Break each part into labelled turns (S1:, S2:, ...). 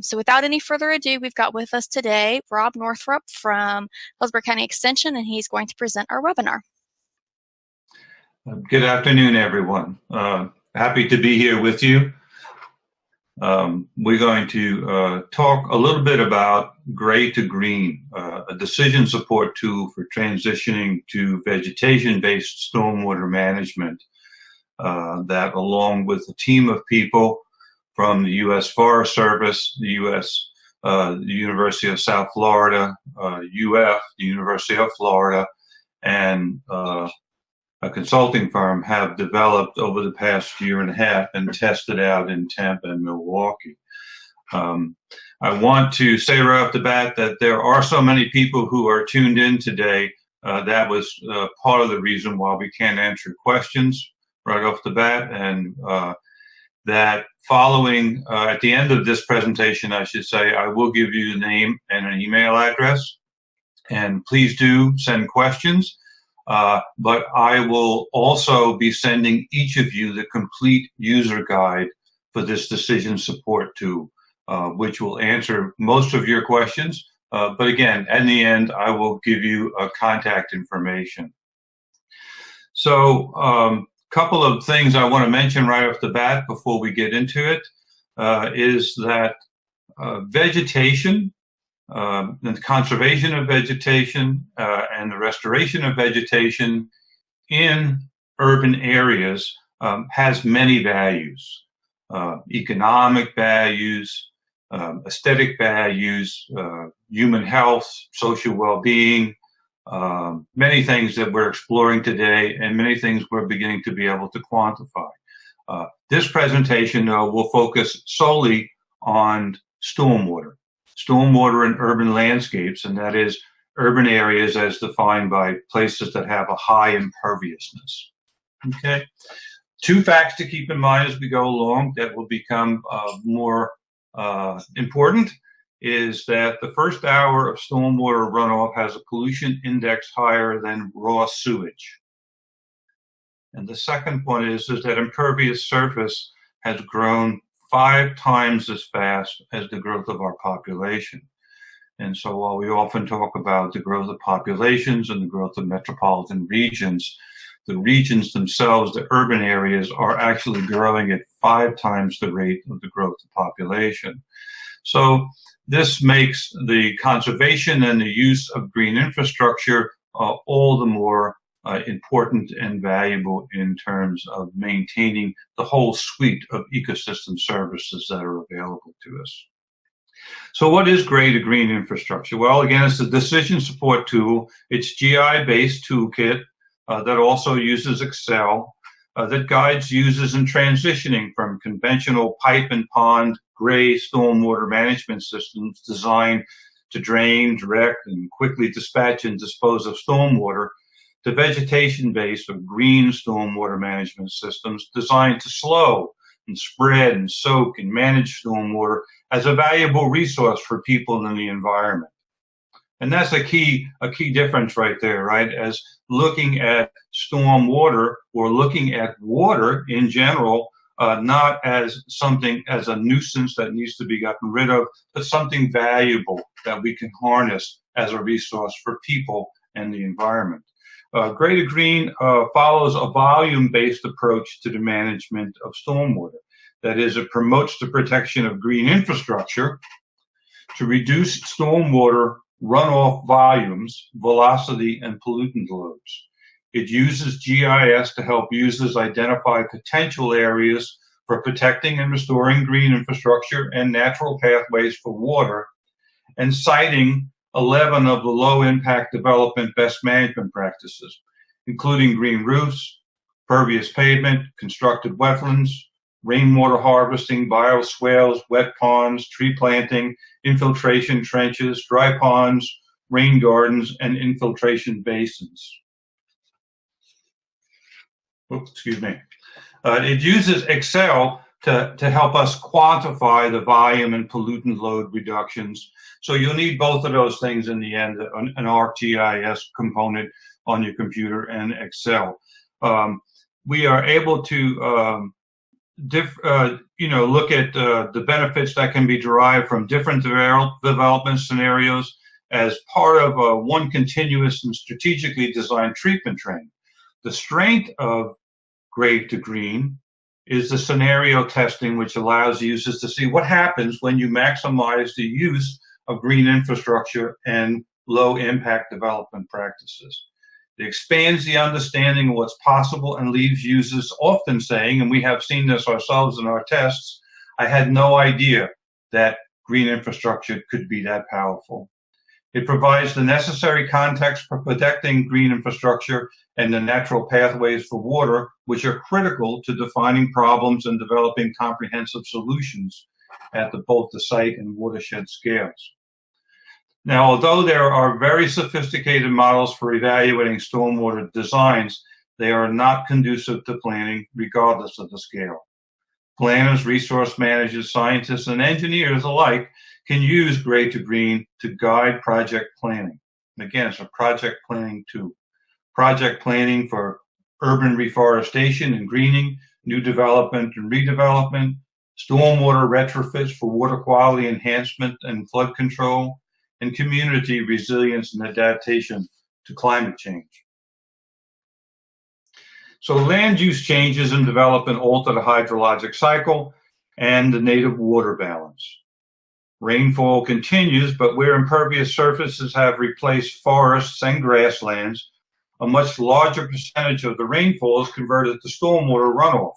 S1: So without any further ado, we've got with us today Rob Northrop from Hillsborough County Extension, and he's going to present our webinar.
S2: Good afternoon, everyone. Happy to be here with you. We're going to talk a little bit about gray to green, a decision support tool for transitioning to vegetation-based stormwater management that, along with a team of people from the U.S. Forest Service, the University of South Florida, UF, the University of Florida, and a consulting firm have developed over the past year and a half and tested out in Tampa and Milwaukee. I want to say right off the bat that there are so many people who are tuned in today. That was part of the reason why we can't answer questions right off the bat, and that following, at the end of this presentation, I should say, I will give you the name and an email address, and please do send questions. But I will also be sending each of you the complete user guide for this decision support tool, which will answer most of your questions. But again, in the end, I will give you contact information. So, couple of things I want to mention right off the bat before we get into it is that vegetation, the conservation of vegetation and the restoration of vegetation in urban areas has many values, economic values, aesthetic values, human health, social well-being, many things that we're exploring today, and many things we're beginning to be able to quantify. This presentation, though, will focus solely on stormwater in urban landscapes, and that is urban areas as defined by places that have a high imperviousness. Okay, two facts to keep in mind as we go along that will become more important is that the first hour of stormwater runoff has a pollution index higher than raw sewage. And the second point is that impervious surface has grown 5 times as fast as the growth of our population. And so while we often talk about the growth of populations and the growth of metropolitan regions, the regions themselves, the urban areas, are actually growing at 5 times the rate of the growth of population. So this makes the conservation and the use of green infrastructure all the more important and valuable in terms of maintaining the whole suite of ecosystem services that are available to us. So what is gray to green infrastructure? Well, again, it's a decision support tool. It's GI-based toolkit that also uses Excel that guides users in transitioning from conventional pipe and pond gray stormwater management systems designed to drain, direct, and quickly dispatch and dispose of stormwater to vegetation-based or green stormwater management systems designed to slow and spread and soak and manage stormwater as a valuable resource for people in the environment. And that's a key difference right there, right? As looking at stormwater or looking at water in general, not as something, as a nuisance that needs to be gotten rid of, but something valuable that we can harness as a resource for people and the environment. Gray to green follows a volume-based approach to the management of stormwater. That is, it promotes the protection of green infrastructure to reduce stormwater runoff volumes, velocity, and pollutant loads. It uses GIS to help users identify potential areas for protecting and restoring green infrastructure and natural pathways for water, and citing 11 of the low-impact development best management practices, including green roofs, pervious pavement, constructed wetlands, rainwater harvesting, bioswales, wet ponds, tree planting, infiltration trenches, dry ponds, rain gardens, and infiltration basins. Oops, excuse me. It uses Excel to help us quantify the volume and pollutant load reductions. So you'll need both of those things in the end, an ArcGIS component on your computer and Excel. We are able to look at the benefits that can be derived from different development scenarios as part of one continuous and strategically designed treatment train. The strength of Grade to Green is the scenario testing, which allows users to see what happens when you maximize the use of green infrastructure and low impact development practices. It expands the understanding of what's possible and leaves users often saying, and we have seen this ourselves in our tests, I had no idea that green infrastructure could be that powerful. It provides the necessary context for protecting green infrastructure and the natural pathways for water, which are critical to defining problems and developing comprehensive solutions at both the site and watershed scales. Now, although there are very sophisticated models for evaluating stormwater designs, they are not conducive to planning regardless of the scale. Planners, resource managers, scientists, and engineers alike can use Grade to Green to guide project planning. Again, it's a project planning tool. Project planning for urban reforestation and greening, new development and redevelopment, stormwater retrofits for water quality enhancement and flood control, and community resilience and adaptation to climate change. So land use changes in development alter the hydrologic cycle and the native water balance. Rainfall continues, but where impervious surfaces have replaced forests and grasslands, a much larger percentage of the rainfall is converted to stormwater runoff.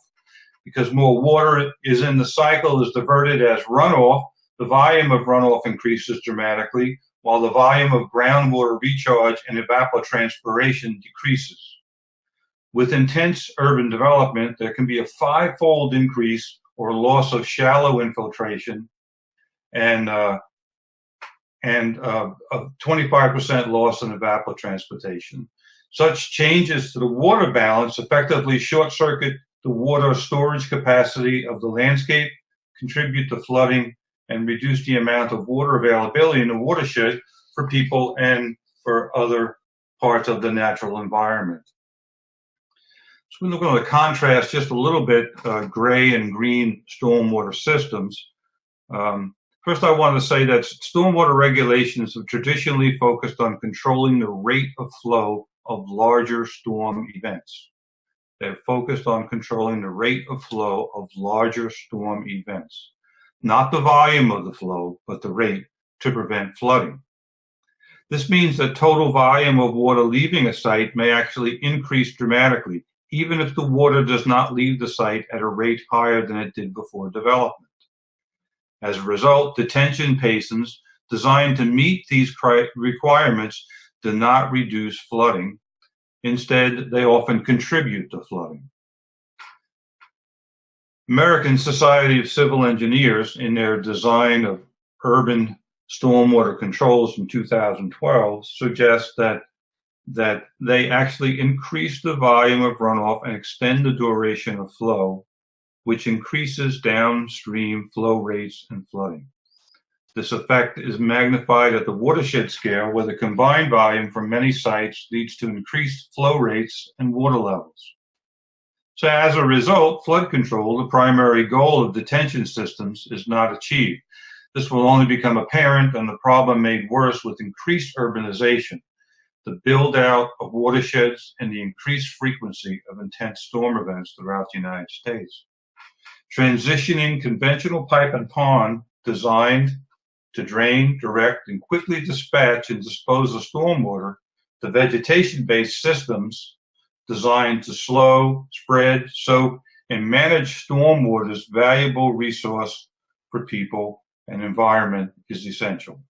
S2: Because more water is in the cycle is diverted as runoff, the volume of runoff increases dramatically, while the volume of groundwater recharge and evapotranspiration decreases. With intense urban development, there can be a 5-fold increase or loss of shallow infiltration and a 25% loss in evapotranspiration. Such changes to the water balance effectively short-circuit the water storage capacity of the landscape, contribute to flooding, and reduce the amount of water availability in the watershed for people and for other parts of the natural environment. So we're going to contrast just a little bit gray and green stormwater systems. First, I want to say that stormwater regulations have traditionally focused on controlling the rate of flow of larger storm events. They're focused on controlling the rate of flow of larger storm events. Not the volume of the flow, but the rate to prevent flooding. This means that total volume of water leaving a site may actually increase dramatically, even if the water does not leave the site at a rate higher than it did before development. As a result, detention basins designed to meet these requirements do not reduce flooding. Instead, they often contribute to flooding. American Society of Civil Engineers, in their design of urban stormwater controls in 2012, suggest that they actually increase the volume of runoff and extend the duration of flow, which increases downstream flow rates and flooding. This effect is magnified at the watershed scale, where the combined volume from many sites leads to increased flow rates and water levels. So as a result, flood control, the primary goal of detention systems, is not achieved. This will only become apparent and the problem made worse with increased urbanization, the build-out of watersheds, and the increased frequency of intense storm events throughout the United States. Transitioning conventional pipe and pond designed to drain, direct, and quickly dispatch and dispose of stormwater to vegetation-based systems designed to slow, spread, soak, and manage stormwater's valuable resource for people and environment is essential.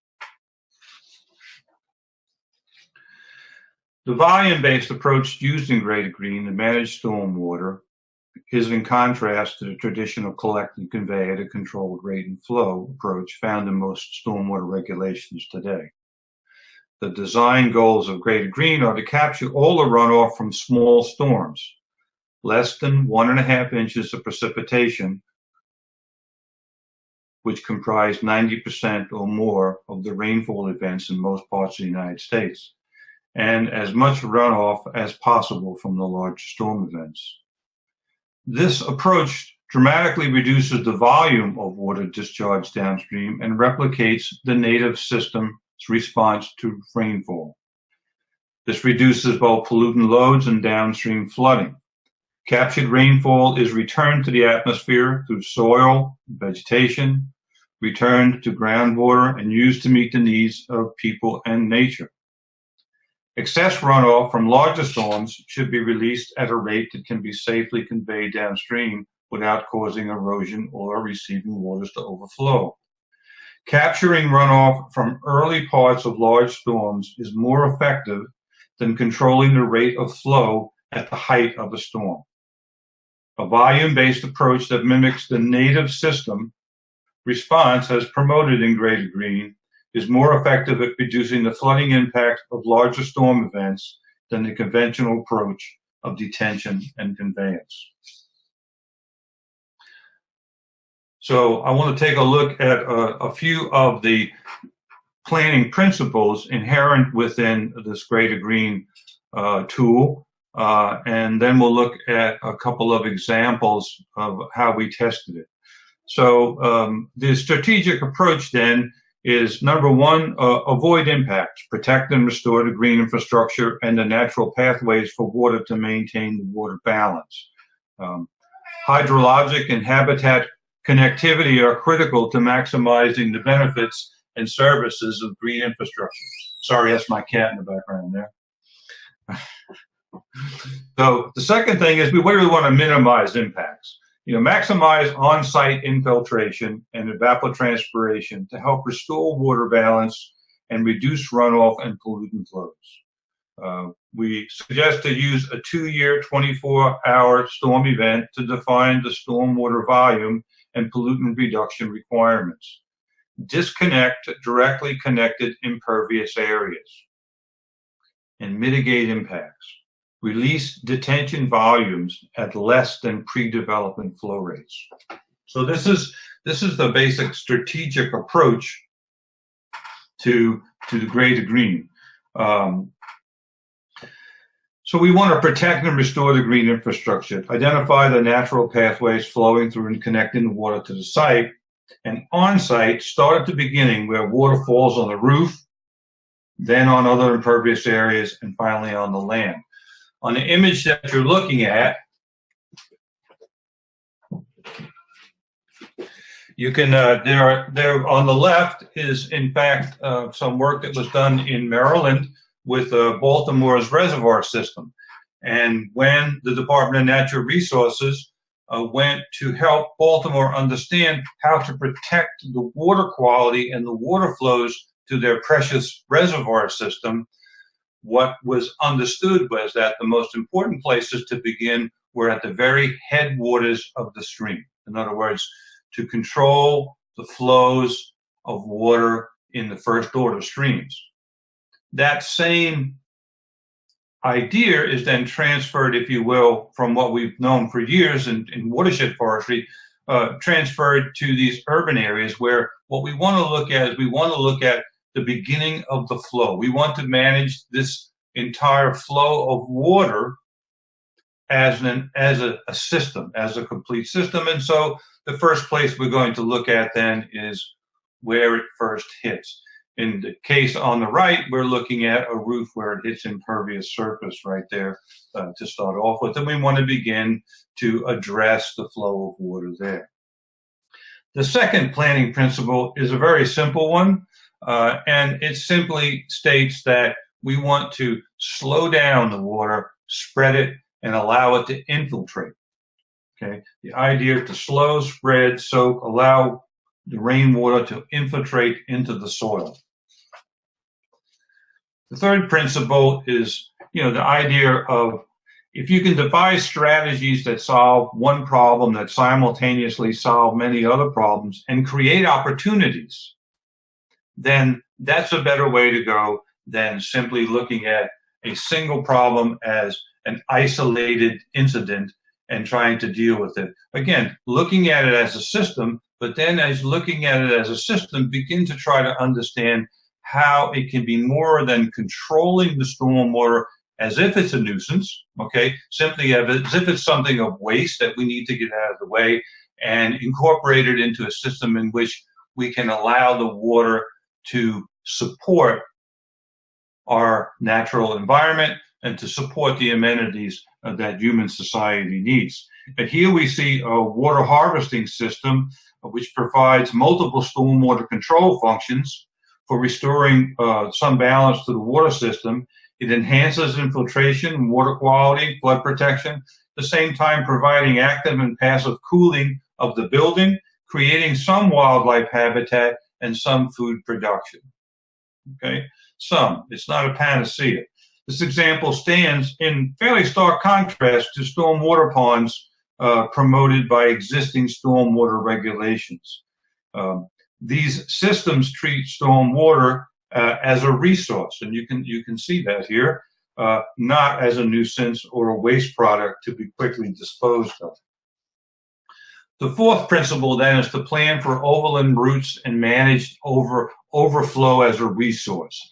S2: The volume-based approach used in Grade to Green to manage stormwater is in contrast to the traditional collect and convey at a controlled rate and flow approach found in most stormwater regulations today. The design goals of Grade to Green are to capture all the runoff from small storms, less than 1.5 inches of precipitation, which comprise 90% or more of the rainfall events in most parts of the United States, and as much runoff as possible from the large storm events. This approach dramatically reduces the volume of water discharged downstream and replicates the native system's response to rainfall. This reduces both pollutant loads and downstream flooding. Captured rainfall is returned to the atmosphere through soil, vegetation, returned to groundwater, and used to meet the needs of people and nature. Excess runoff from larger storms should be released at a rate that can be safely conveyed downstream without causing erosion or receiving waters to overflow. Capturing runoff from early parts of large storms is more effective than controlling the rate of flow at the height of a storm. A volume-based approach that mimics the native system response as promoted in Gray to Green is more effective at reducing the flooding impact of larger storm events than the conventional approach of detention and conveyance. So I want to take a look at a few of the planning principles inherent within this Gray to Green tool, and then we'll look at a couple of examples of how we tested it. So the strategic approach then is, number one, avoid impacts, protect and restore the green infrastructure and the natural pathways for water to maintain the water balance. Hydrologic and habitat connectivity are critical to maximizing the benefits and services of green infrastructure. Sorry, that's my cat in the background there. So the second thing is we really want to minimize impacts. Maximize on-site infiltration and evapotranspiration to help restore water balance and reduce runoff and pollutant flows. We suggest to use a 2-year, 24-hour storm event to define the stormwater volume and pollutant reduction requirements. Disconnect directly connected impervious areas and mitigate impacts. Release detention volumes at less than pre-development flow rates. So this is the basic strategic approach to the Gray to Green. So we want to protect and restore the green infrastructure, identify the natural pathways flowing through and connecting the water to the site, and on-site, start at the beginning where water falls on the roof, then on other impervious areas, and finally on the land. On the image that you're looking at, you can, there on the left is in fact some work that was done in Maryland with Baltimore's reservoir system. And when the Department of Natural Resources went to help Baltimore understand how to protect the water quality and the water flows to their precious reservoir system, what was understood was that the most important places to begin were at the very headwaters of the stream. In other words, to control the flows of water in the first order streams. That same idea is then transferred, if you will, from what we've known for years in watershed forestry, transferred to these urban areas where what we want to look at is we want to look at the beginning of the flow. We want to manage this entire flow of water as a system, as a complete system. And so the first place we're going to look at then is where it first hits. In the case on the right, we're looking at a roof where it hits impervious surface right there to start off with. And we want to begin to address the flow of water there. The second planning principle is a very simple one. And it simply states that we want to slow down the water, spread it, and allow it to infiltrate. Okay, the idea is to slow, spread, soak, allow the rainwater to infiltrate into the soil. The third principle is, the idea of if you can devise strategies that solve one problem, that simultaneously solve many other problems and create opportunities, then that's a better way to go than simply looking at a single problem as an isolated incident and trying to deal with it. Again, looking at it as a system, but then as looking at it as a system, begin to try to understand how it can be more than controlling the stormwater as if it's a nuisance, okay? Simply as if it's something of waste that we need to get out of the way, and incorporate it into a system in which we can allow the water to support our natural environment and to support the amenities that human society needs. And here we see a water harvesting system which provides multiple stormwater control functions for restoring some balance to the water system. It enhances infiltration, water quality, flood protection, at the same time providing active and passive cooling of the building, creating some wildlife habitat and some food production. Okay, some. It's not a panacea. This example stands in fairly stark contrast to stormwater ponds promoted by existing stormwater regulations. These systems treat stormwater as a resource, and you can see that here, not as a nuisance or a waste product to be quickly disposed of. The fourth principle then is to plan for overland routes and manage overflow as a resource.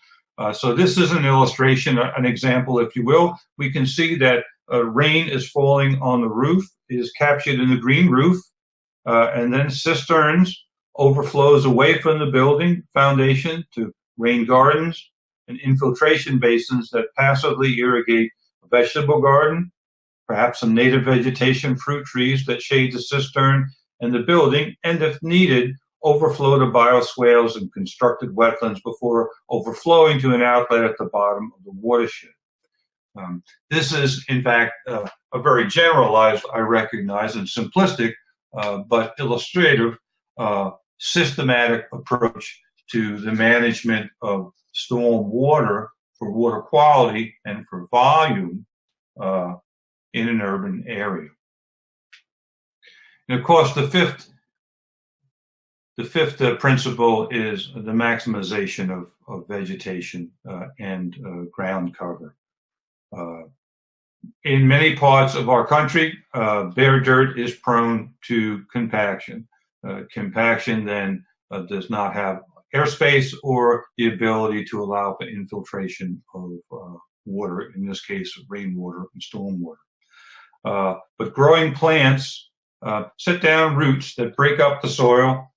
S2: So this is an illustration, an example, if you will. We can see that rain is falling on the roof, is captured in the green roof, and then cisterns overflows away from the building foundation to rain gardens and infiltration basins that passively irrigate a vegetable garden, perhaps some native vegetation, fruit trees that shade the cistern and the building, and if needed, overflow to bioswales and constructed wetlands before overflowing to an outlet at the bottom of the watershed. This is, in fact, a very generalized, I recognize, and simplistic, but illustrative, systematic approach to the management of storm water for water quality and for volume in an urban area. And of course, the fifth principle is the maximization of vegetation and ground cover. In many parts of our country, bare dirt is prone to compaction. Compaction then does not have airspace or the ability to allow for infiltration of water, in this case, rainwater and stormwater. But growing plants set down roots that break up the soil,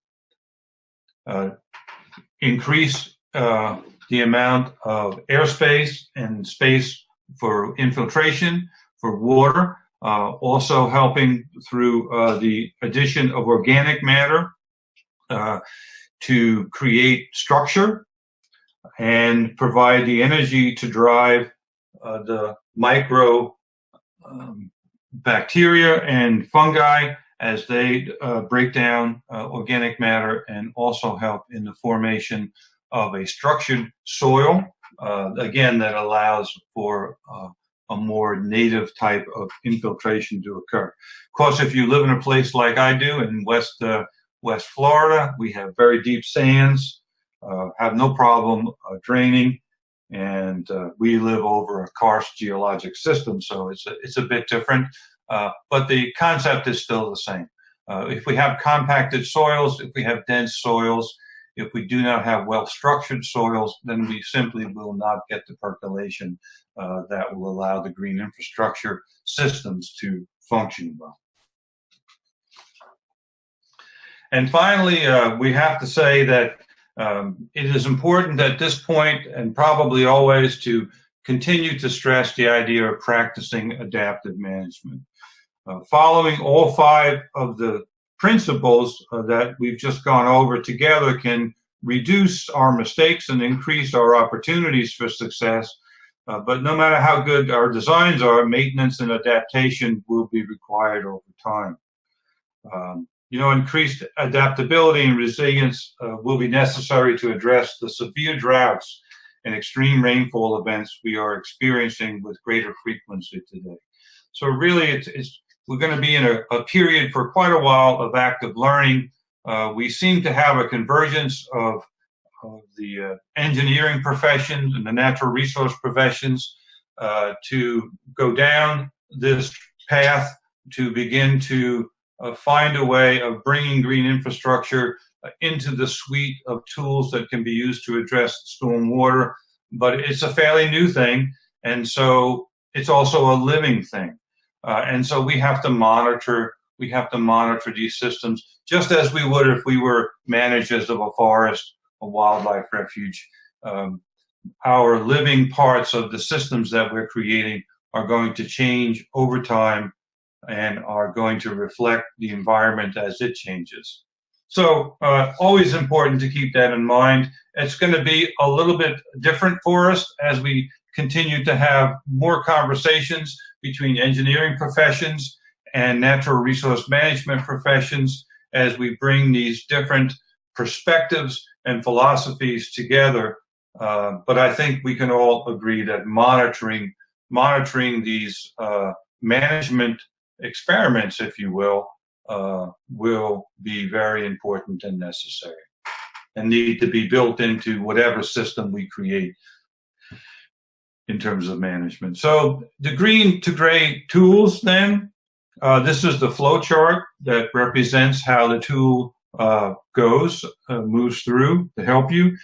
S2: increase the amount of airspace and space for infiltration, for water, also helping through the addition of organic matter to create structure and provide the energy to drive the micro bacteria and fungi as they break down organic matter, and also help in the formation of a structured soil, again, that allows for a more native type of infiltration to occur. Of course, if you live in a place like I do in West Florida, we have very deep sands, have no problem draining, and we live over a karst geologic system, so it's a bit different, but the concept is still the same. If we have compacted soils, if we have dense soils, if we do not have well-structured soils, then we simply will not get the percolation that will allow the green infrastructure systems to function well. And finally, we have to say that it is important at this point, and probably always, to continue to stress the idea of practicing adaptive management. Following all 5 of the principles that we've just gone over together can reduce our mistakes and increase our opportunities for success. But no matter how good our designs are, maintenance and adaptation will be required over time. Increased adaptability and resilience will be necessary to address the severe droughts and extreme rainfall events we are experiencing with greater frequency today. So really, we're going to be in a period for quite a while of active learning. We seem to have a convergence of the engineering professions and the natural resource professions to go down this path to begin to find a way of bringing green infrastructure into the suite of tools that can be used to address storm water. But it's a fairly new thing, and so it's also a living thing. And so we have to monitor, we have to monitor these systems just as we would if we were managers of a forest, a wildlife refuge. Our living parts of the systems that we're creating are going to change over time and are going to reflect the environment as it changes. So always important to keep that in mind. It's going to be a little bit different for us as we continue to have more conversations between engineering professions and natural resource management professions as we bring these different perspectives and philosophies together. But I think we can all agree that monitoring these management experiments, if you will be very important and necessary and need to be built into whatever system we create in terms of management. So the green to gray tools then, this is the flow chart that represents how the tool moves through to help you.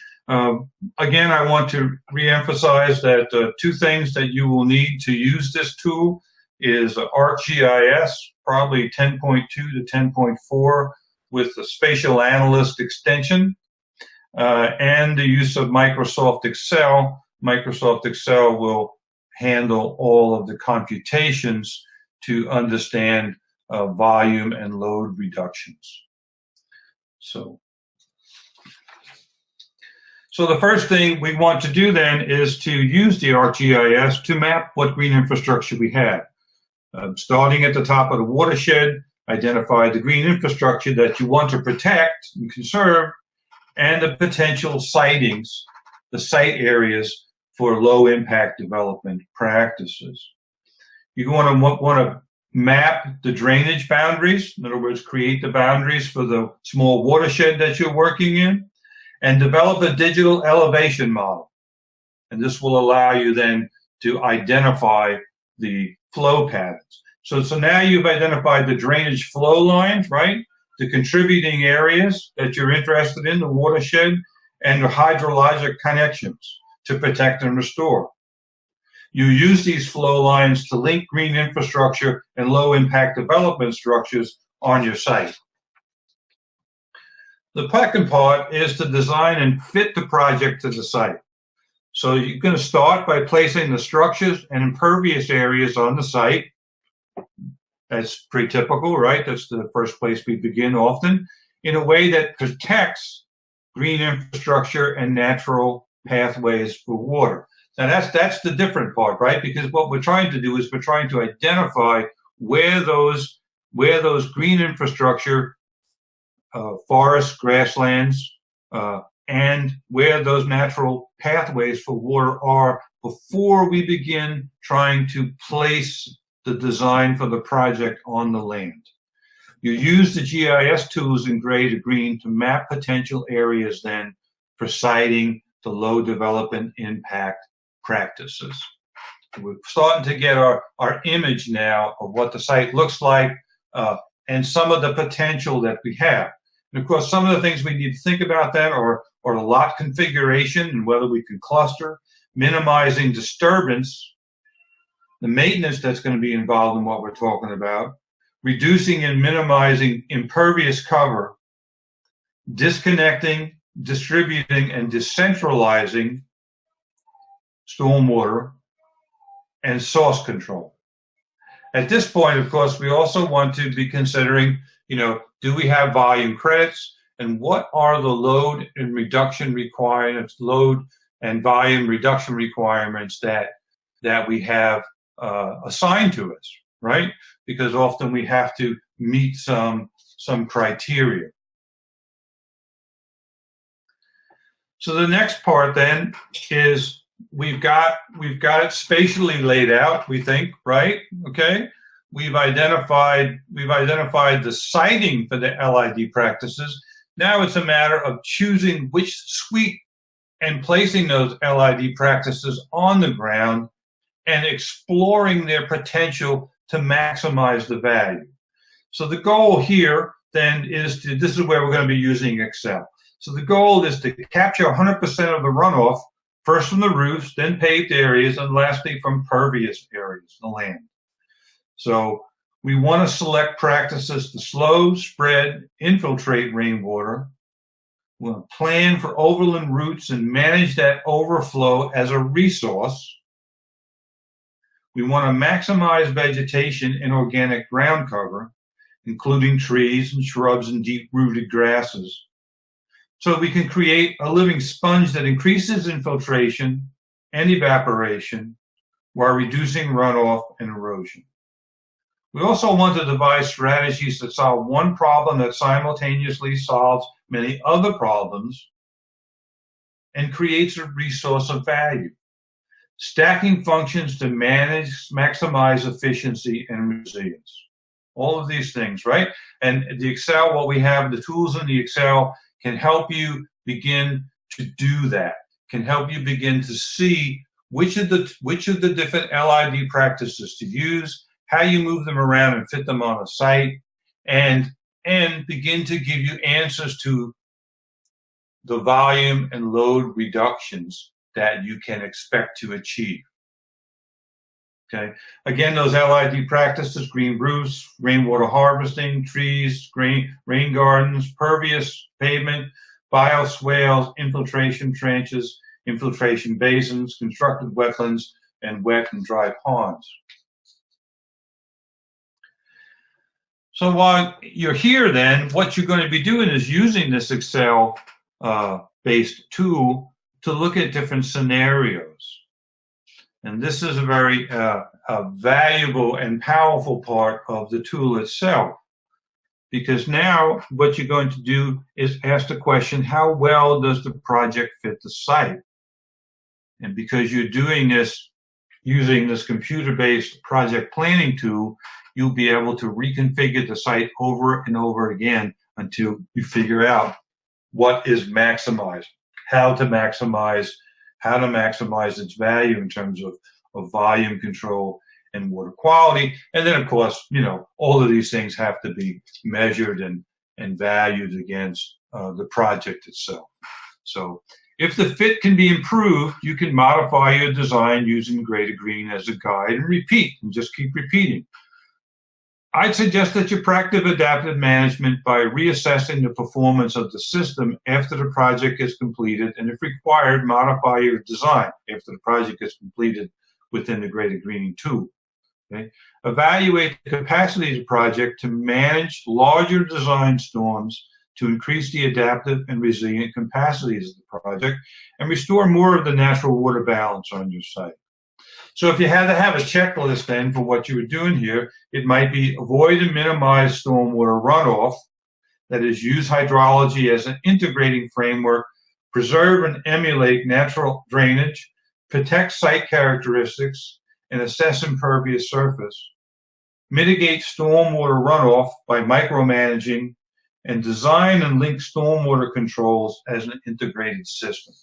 S2: Again, I want to reemphasize that two things that you will need to use this tool is ArcGIS, probably 10.2 to 10.4 with the Spatial Analyst extension, and the use of Microsoft Excel. Microsoft Excel will handle all of the computations to understand volume and load reductions. So the first thing we want to do then is to use the ArcGIS to map what green infrastructure we have. Starting at the top of the watershed, identify the green infrastructure that you want to protect and conserve, and the potential sightings, the site areas for low impact development practices. You want to map the drainage boundaries, in other words, create the boundaries for the small watershed that you're working in, and develop a digital elevation model. And this will allow you then to identify the flow patterns. So now you've identified the drainage flow lines, right? The contributing areas that you're interested in, the watershed, and the hydrologic connections to protect and restore. You use these flow lines to link green infrastructure and low impact development structures on your site. The second part is to design and fit the project to the site. So you're going to start by placing the structures and impervious areas on the site. That's pretty typical, right? That's the first place we begin often, in a way that protects green infrastructure and natural pathways for water. Now that's the different part, right? Because what we're trying to do is we're trying to identify where those green infrastructure, forests, grasslands, and where those natural pathways for water are before we begin trying to place the design for the project on the land. You use the GIS tools in gray to green to map potential areas then for siting the low development impact practices. We're starting to get our image now of what the site looks like and some of the potential that we have. And of course, some of the things we need to think about that are the lot configuration and whether we can cluster, minimizing disturbance, the maintenance that's going to be involved in what we're talking about, reducing and minimizing impervious cover, disconnecting, distributing, and decentralizing stormwater, and source control. At this point, of course, we also want to be considering, do we have volume credits, and what are the load and reduction requirements, load and volume reduction requirements that we have assigned to us, right? Because often we have to meet some criteria. So the next part then is we've got it spatially laid out, we think, right? Okay. We've identified the siting for the LID practices. Now it's a matter of choosing which suite and placing those LID practices on the ground and exploring their potential to maximize the value. So the goal here then is this is where we're going to be using Excel. So the goal is to capture 100% of the runoff, first from the roofs, then paved areas, and lastly from pervious areas, the land. So We want to select practices to slow, spread, infiltrate rainwater. We want to plan for overland routes and manage that overflow as a resource. We want to maximize vegetation and organic ground cover, including trees and shrubs and deep-rooted grasses, so we can create a living sponge that increases infiltration and evaporation while reducing runoff and erosion. We also want to devise strategies that solve one problem that simultaneously solves many other problems and creates a resource of value. Stacking functions to manage, maximize efficiency and resilience. All of these things, right? And the Excel, what we have, the tools in the Excel can help you begin to do that, can help you begin to see which of the different LID practices to use, how you move them around and fit them on a site, and begin to give you answers to the volume and load reductions that you can expect to achieve. Okay. Again, those LID practices: green roofs, rainwater harvesting, trees, rain gardens, pervious pavement, bioswales, infiltration trenches, infiltration basins, constructed wetlands, and wet and dry ponds. So while you're here, then, what you're going to be doing is using this Excel-based tool to look at different scenarios. And this is a very valuable and powerful part of the tool itself, because now what you're going to do is ask the question, how well does the project fit the site? And because you're doing this using this computer-based project planning tool, you'll be able to reconfigure the site over and over again until you figure out what is maximized, how to maximize its value in terms of volume control and water quality. And then, of course, all of these things have to be measured and valued against the project itself. So if the fit can be improved, you can modify your design using gray to green as a guide and repeat, and just keep repeating. I'd suggest that you practice adaptive management by reassessing the performance of the system after the project is completed, and if required, modify your design after the project is completed within the gray to green tool. Okay? Evaluate the capacity of the project to manage larger design storms to increase the adaptive and resilient capacities of the project and restore more of the natural water balance on your site. So if you had to have a checklist then for what you were doing here, it might be avoid and minimize stormwater runoff, that is, use hydrology as an integrating framework, preserve and emulate natural drainage, protect site characteristics, and assess impervious surface, mitigate stormwater runoff by micromanaging, and design and link stormwater controls as an integrated system.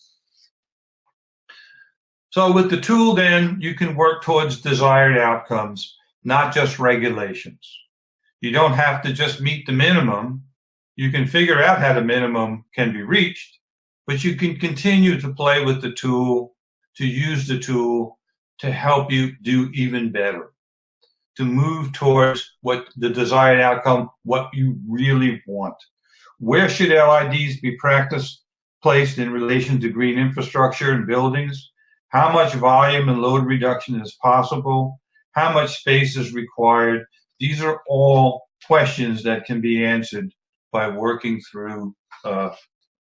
S2: So with the tool, then, you can work towards desired outcomes, not just regulations. You don't have to just meet the minimum. You can figure out how the minimum can be reached, but you can continue to play with the tool, to use the tool to help you do even better, to move towards what the desired outcome, what you really want. Where should LIDs be placed in relation to green infrastructure and buildings? How much volume and load reduction is possible? How much space is required? These are all questions that can be answered by working through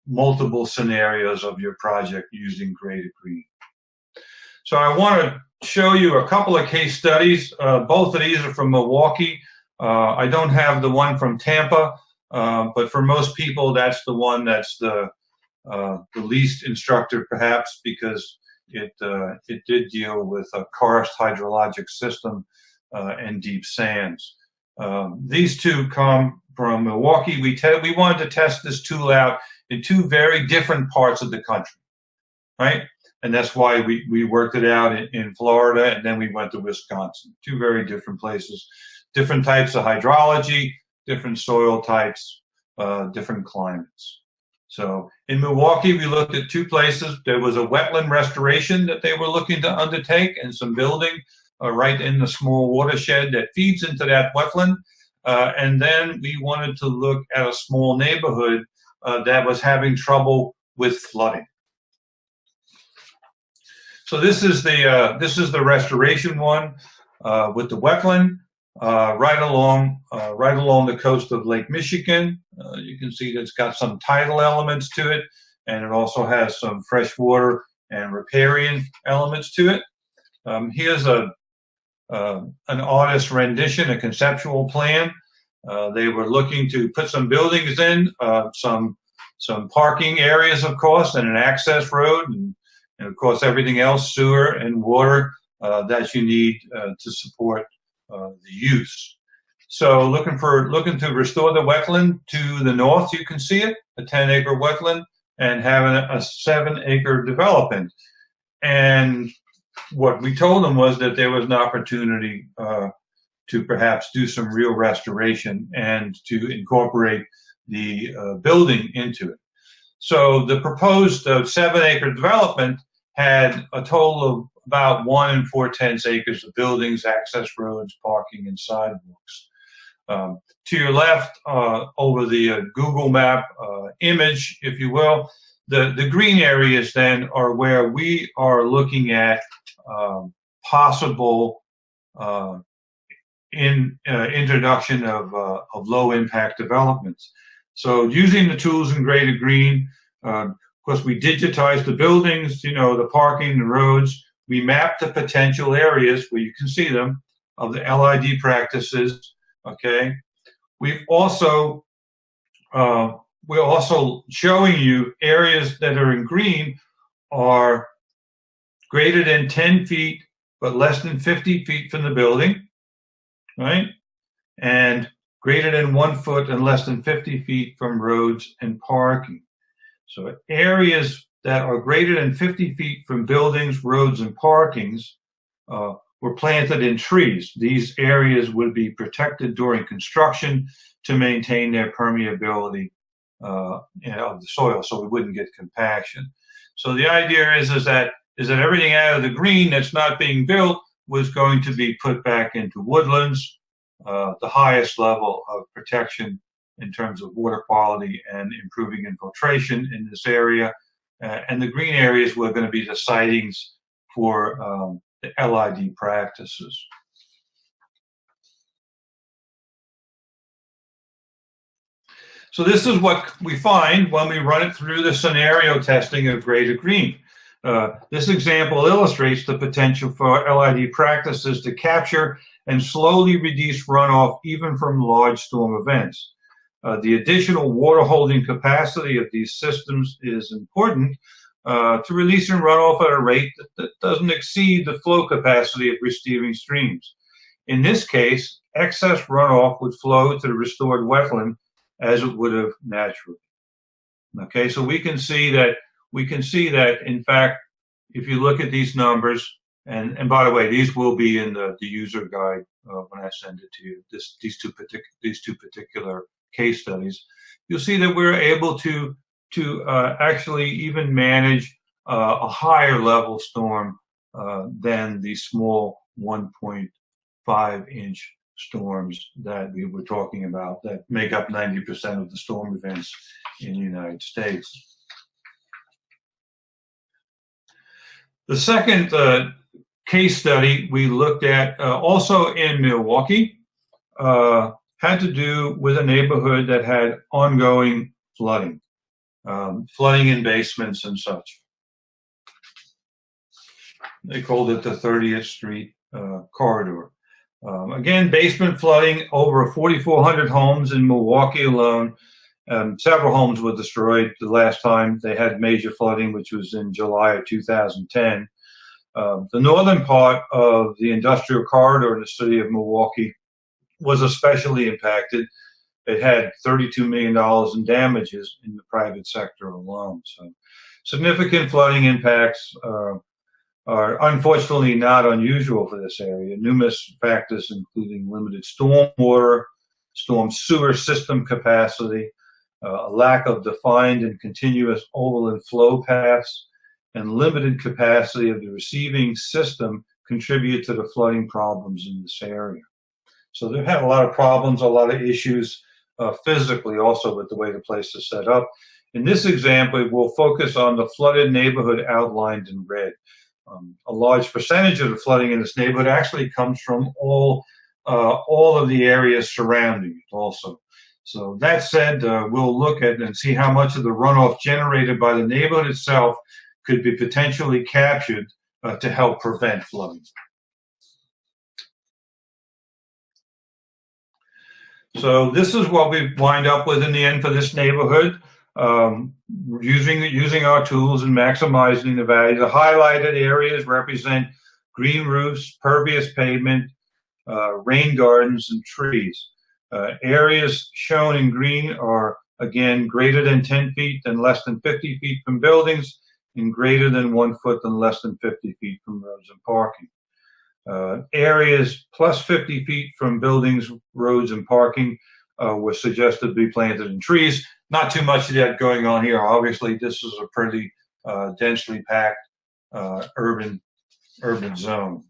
S2: multiple scenarios of your project using gray to green. So I want to show you a couple of case studies. Both of these are from Milwaukee. I don't have the one from Tampa, but for most people, that's the one that's the least instructive, perhaps, because it did deal with a karst hydrologic system and deep sands. These two come from Milwaukee. We wanted to test this tool out in two very different parts of the country, right? And that's why we worked it out in Florida, and then we went to Wisconsin. Two very different places, different types of hydrology, different soil types, different climates. So in Milwaukee, we looked at two places. There was a wetland restoration that they were looking to undertake and some building right in the small watershed that feeds into that wetland. And then we wanted to look at a small neighborhood that was having trouble with flooding. So this is the restoration one with the wetland right along the coast of Lake Michigan. You can see that it's got some tidal elements to it, and it also has some freshwater and riparian elements to it. Here's an artist's rendition, a conceptual plan. They were looking to put some buildings in, some parking areas, of course, and an access road, and of course everything else, sewer and water that you need to support the use. So looking to restore the wetland to the north, you can see it, a 10-acre wetland, and having a 7-acre development. And what we told them was that there was an opportunity to perhaps do some real restoration and to incorporate the building into it. So the proposed 7-acre development had a total of about 1 4/10 acres of buildings, access roads, parking, and sidewalks. To your left, over the Google map image, if you will, the green areas then are where we are looking at possible introduction of low-impact developments. So using the tools in Greater Green, of course, we digitized the buildings, the parking, the roads. We mapped the potential areas where you can see them of the LID practices. Okay, we're also showing you areas that are in green are greater than 10 feet but less than 50 feet from the building, right? And greater than 1 foot and less than 50 feet from roads and parking. So areas that are greater than 50 feet from buildings, roads, and parkings were planted in trees. These areas would be protected during construction to maintain their permeability of the soil, so we wouldn't get compaction. So the idea is that everything out of the green that's not being built was going to be put back into woodlands, the highest level of protection in terms of water quality and improving infiltration in this area. And the green areas were going to be the sightings for the LID practices. So this is what we find when we run it through the scenario testing of Greater Green. This example illustrates the potential for LID practices to capture and slowly reduce runoff even from large storm events. The additional water holding capacity of these systems is important to releasing runoff at a rate that doesn't exceed the flow capacity of receiving streams. In this case, excess runoff would flow to the restored wetland as it would have naturally. Okay, so we can see that in fact, if you look at these numbers, and by the way, these will be in the user guide when I send it to you. These two particular case studies, you'll see that we're able to actually even manage a higher level storm than the small 1.5-inch storms that we were talking about that make up 90% of the storm events in the United States. The second case study we looked at also in Milwaukee had to do with a neighborhood that had ongoing flooding, flooding in basements and such. They called it the 30th Street corridor. Again, basement flooding, over 4,400 homes in Milwaukee alone. Several homes were destroyed the last time they had major flooding, which was in July of 2010. The northern part of the industrial corridor in the city of Milwaukee was especially impacted. It had $32 million in damages in the private sector alone. So significant flooding impacts are unfortunately not unusual for this area. Numerous factors, including limited storm water, storm sewer system capacity, a lack of defined and continuous overland flow paths, and limited capacity of the receiving system contribute to the flooding problems in this area. So they've had a lot of problems, a lot of issues physically also with the way the place is set up. In this example, we'll focus on the flooded neighborhood outlined in red. A large percentage of the flooding in this neighborhood actually comes from all of the areas surrounding it also. So that said, we'll look at and see how much of the runoff generated by the neighborhood itself could be potentially captured to help prevent flooding. So this is what we wind up with in the end for this neighborhood, using our tools and maximizing the value. The highlighted areas represent green roofs, pervious pavement, rain gardens, and trees. Areas shown in green are, again, greater than 10 feet and less than 50 feet from buildings, and greater than 1 foot and less than 50 feet from roads and parking. Areas plus 50 feet from buildings, roads, and parking were suggested to be planted in trees. Not too much of that going on here. Obviously, this is a pretty densely packed urban zone.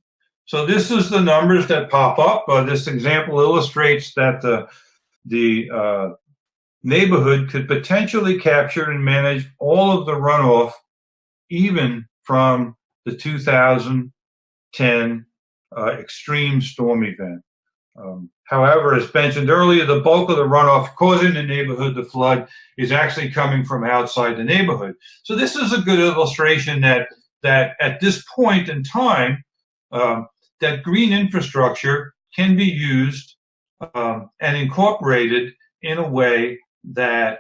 S2: So this is the numbers that pop up. This example illustrates that the neighborhood could potentially capture and manage all of the runoff, even from the 2010 extreme storm event. However, as mentioned earlier, the bulk of the runoff causing the neighborhood to flood is actually coming from outside the neighborhood. So this is a good illustration that at this point in time, that green infrastructure can be used and incorporated in a way that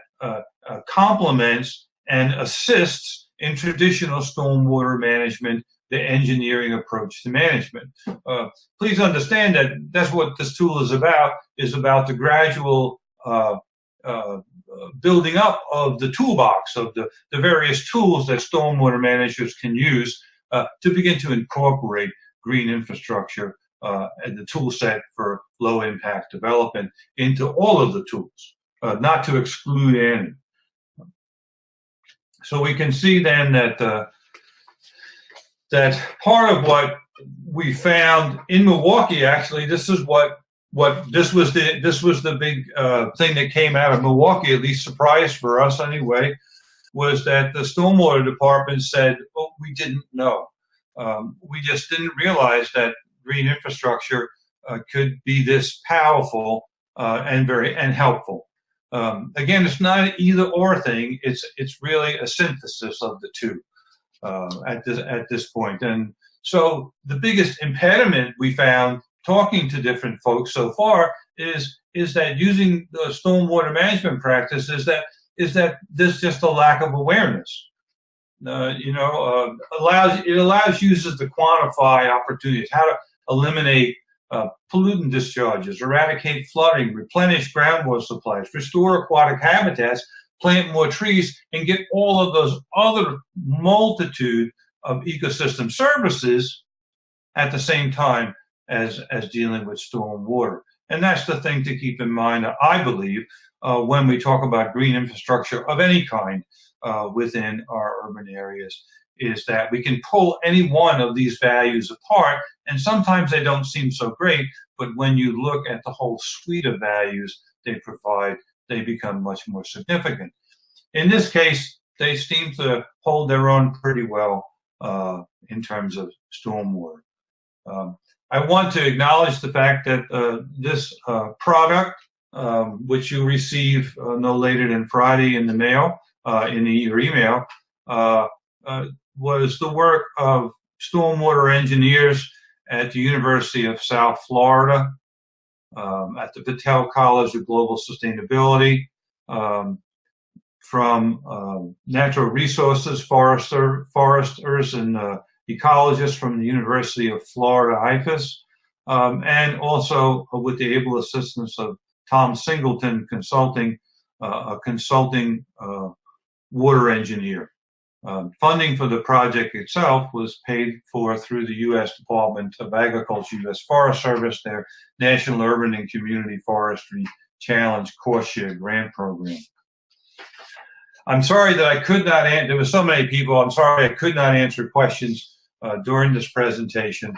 S2: complements and assists in traditional stormwater management, the engineering approach to management. Please understand that that's what this tool is about the gradual building up of the toolbox of the various tools that stormwater managers can use to begin to incorporate green infrastructure and the tool set for low impact development into all of the tools, not to exclude any. So we can see then that that part of what we found in Milwaukee, actually, this is this was the big thing that came out of Milwaukee, at least surprise for us anyway, was that the stormwater department said, "Oh, we didn't know. We just didn't realize that green infrastructure could be this powerful and helpful." Again, it's not an either-or thing. It's really a synthesis of the two at this point. And so the biggest impediment we found talking to different folks so far is that using the stormwater management practice is that there's just a lack of awareness. It allows users to quantify opportunities, how to eliminate pollutant discharges, eradicate flooding, replenish groundwater supplies, restore aquatic habitats, plant more trees, and get all of those other multitude of ecosystem services at the same time as dealing with storm water. And that's the thing to keep in mind, I believe, when we talk about green infrastructure of any kind within our urban areas, is that we can pull any one of these values apart, and sometimes they don't seem so great, but when you look at the whole suite of values they provide, they become much more significant. In this case, they seem to hold their own pretty well in terms of stormwater. I want to acknowledge the fact that this product, which you receive no later than Friday in the mail, in your email, was the work of stormwater engineers at the University of South Florida, at the Patel College of Global Sustainability, from natural resources, foresters and ecologists from the University of Florida, IFAS, and also with the able assistance of Tom Singleton Consulting, a consulting water engineer. Funding for the project itself was paid for through the U.S. Department of Agriculture, U.S. Forest Service, their National Urban and Community Forestry Challenge Cost Share Grant Program. I'm sorry that I could not answer, there were so many people, I'm sorry I could not answer questions during this presentation.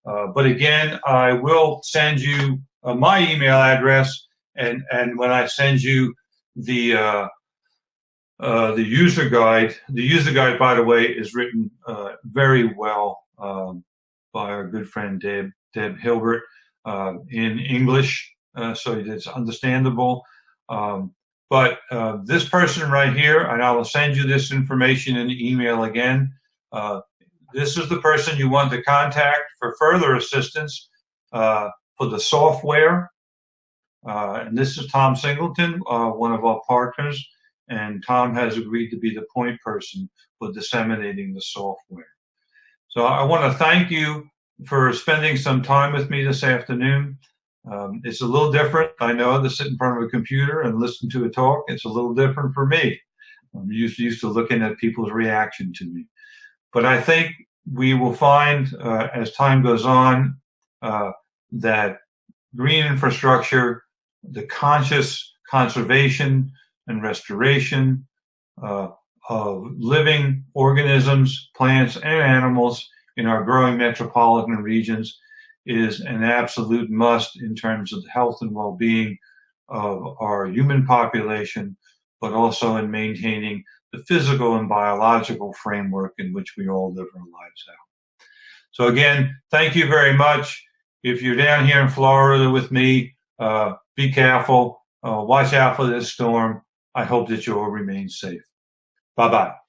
S2: But again, I will send you my email address, and when I send you the user guide. The user guide, by the way, is written very well by our good friend Deb Hilbert in English, so it's understandable. But this person right here, and I will send you this information in the email again. This is the person you want to contact for further assistance for the software. And this is Tom Singleton, one of our partners. And Tom has agreed to be the point person for disseminating the software. So I want to thank you for spending some time with me this afternoon. It's a little different, I know, to sit in front of a computer and listen to a talk. It's a little different for me. I'm used to looking at people's reaction to me. But I think we will find, as time goes on, that green infrastructure, the conscious conservation and restoration of living organisms, plants, and animals in our growing metropolitan regions is an absolute must in terms of the health and well-being of our human population, but also in maintaining the physical and biological framework in which we all live our lives out. So again, thank you very much. If you're down here in Florida with me, be careful, watch out for this storm. I hope that you all remain safe. Bye-bye.